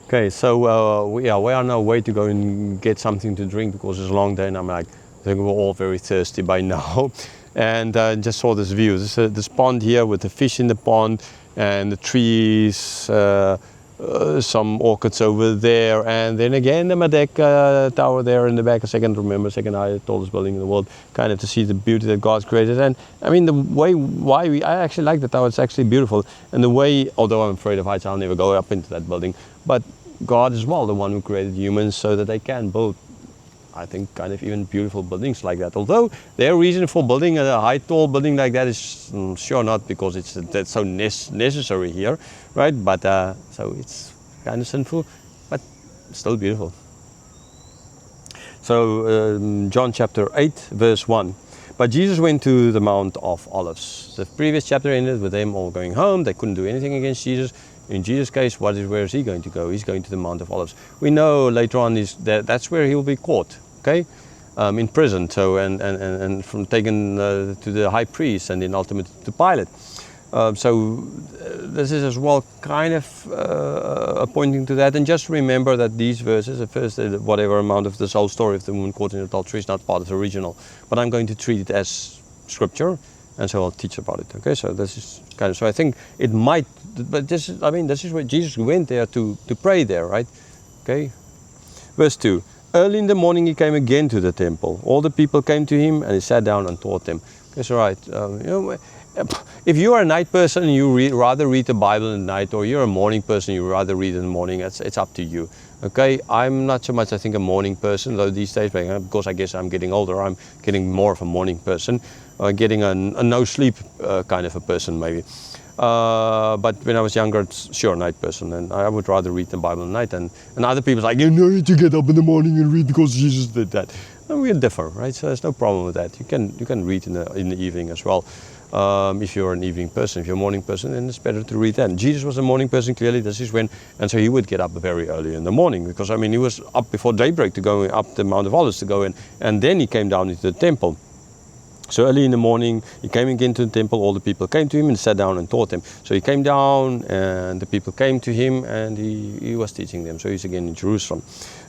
Okay, so we are on our way to go and get something to drink because it's a long day, and I think we're all very thirsty by now. And just saw this view. This pond here with the fish in the pond and the trees, some orchids over there, and then again the Madec Tower there in the back, second tallest building in the world, kind of to see the beauty that God's created. And I mean, the way I actually like the tower, it's actually beautiful. And the way, although I'm afraid of heights, I'll never go up into that building, but God as well, the one who created humans so that they can build, I think, kind of even beautiful buildings like that. Although their reason for building a high, tall building like that is sure not because that's so necessary here, right? But so it's kind of sinful, but still beautiful. So John chapter 8, verse 1. But Jesus went to the Mount of Olives. The previous chapter ended with them all going home. They couldn't do anything against Jesus. In Jesus' case, where is he going to go? He's going to the Mount of Olives. We know later on that's where he will be caught, okay, in prison. So and from taken to the high priest and then ultimately to Pilate. This is as well kind of pointing to that. And just remember that these verses, at first, whatever amount of this whole story of the woman caught in adultery is not part of the original. But I'm going to treat it as scripture, and so I'll teach about it. Okay, so this is kind of, so I think it might, but this is where Jesus went there to pray there, right? Okay. Verse 2. Early in the morning he came again to the temple. All the people came to him and he sat down and taught them. Okay, so right, if you are a night person and you rather read the Bible at night, or you're a morning person, you rather read in the morning, it's up to you. Okay, I'm not so much, I think, a morning person, though these days, because I guess I'm getting older, I'm getting more of a morning person, getting a no sleep kind of a person maybe. But when I was younger, sure, night person, and I would rather read the Bible at night. And other people's like, you need to get up in the morning and read because Jesus did that. And we differ, right? So there's no problem with that. You can read in the evening as well. If you're an evening person, if you're a morning person, then it's better to read then. Jesus was a morning person, clearly. This is when, and so he would get up very early in the morning, because I mean he was up before daybreak to go up the Mount of Olives to go in, and then he came down into the temple. So early in the morning, he came again to the temple, all the people came to him and sat down and taught them. So he came down and the people came to him and he was teaching them. So he's again in Jerusalem.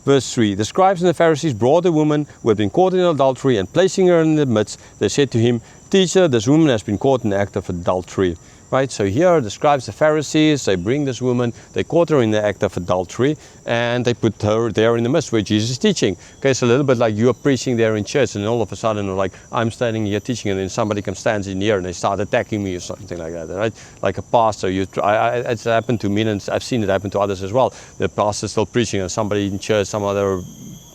Verse 3, the scribes and the Pharisees brought a woman who had been caught in adultery, and placing her in the midst, they said to him, Teacher, this woman has been caught in the act of adultery. Right, so here the scribes, the Pharisees, they bring this woman, they caught her in the act of adultery, and they put her there in the midst where Jesus is teaching. Okay, it's a little bit like you are preaching there in church, and all of a sudden, like, I'm standing here teaching, and then somebody comes stands in here and they start attacking me or something like that, right? Like a pastor, it's happened to me, and I've seen it happen to others as well. The pastor's still preaching, and somebody in church, some other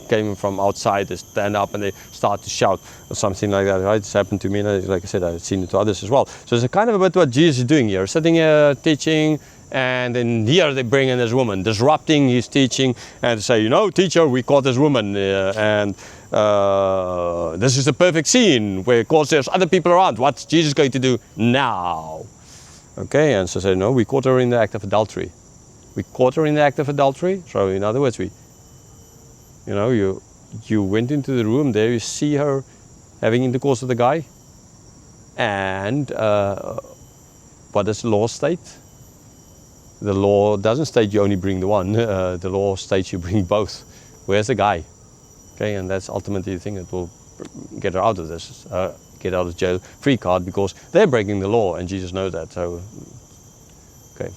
came from outside, they stand up and they start to shout or something like that, right? It's happened to me, and like I said, I've seen it to others as well. So it's a kind of a bit what Jesus is doing here, sitting here teaching, and then here they bring in this woman, disrupting his teaching, and say, you know, teacher, we caught this woman, and this is the perfect scene where, of course, there's other people around. What's Jesus going to do now? Okay, and so say, no, we caught her in the act of adultery. We caught her in the act of adultery. So in other words, you went into the room, there you see her having intercourse with the guy, and what does the law state? The law doesn't state you only bring the one, the law states you bring both. Where's the guy? Okay, and that's ultimately the thing that will get her out of this, get out of jail free card, because they're breaking the law and Jesus knows that. So, okay.